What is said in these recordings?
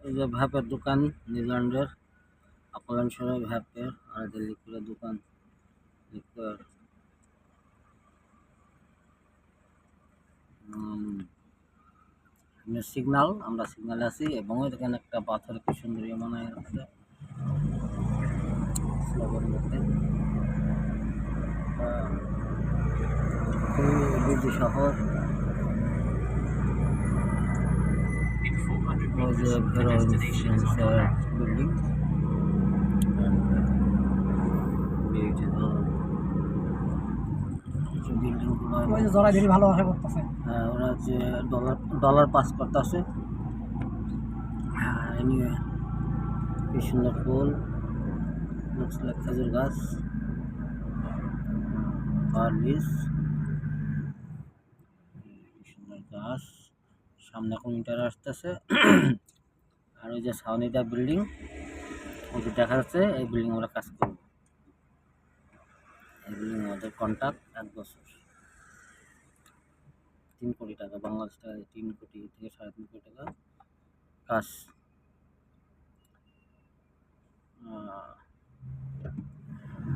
এই যে ভ্যাপের দোকান নিউজিল্যান্ডের আকল্যান্ড শহরে ভ্যাপের আর এদের লিকুইডের দোকান লিকুইড সিগনাল আমরা সিগনালে আছি এবং এখানে একটা পাথর কি সুন্দর বানায় রাখছে স্লোগান মধ্যে বিদ্যুৎ শহর বিল্ডিং ভালো আশা করতেছে। হ্যাঁ, ওরা যে ডলার পাস করতেছে। এনিওয়ে কি সুন্দর ফুল, লুকস লাইক খেজুর গাছ, বার্লিস, সুন্দর গাছ। সামনে কমিটার আসতেছে আর ওই যে সাউনিটা বিল্ডিং ওদের দেখা যাচ্ছে। এই বিল্ডিং ওরা কাজ করবে। এই বিল্ডিং আমাদের কন্ট্রাক্ট 1 বছর, 3 কোটি টাকা বাংলাদেশ টাকায় 3 কোটি থেকে 3.5 কোটি টাকা কাজ।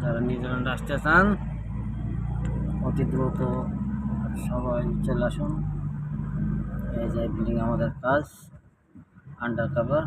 যারা নিউজিল্যান্ডে আসতে চান অতি দ্রুত সবাই চলে আসুন। এই যে বিল্ডিং আমাদের কাজ, আন্ডার কভার।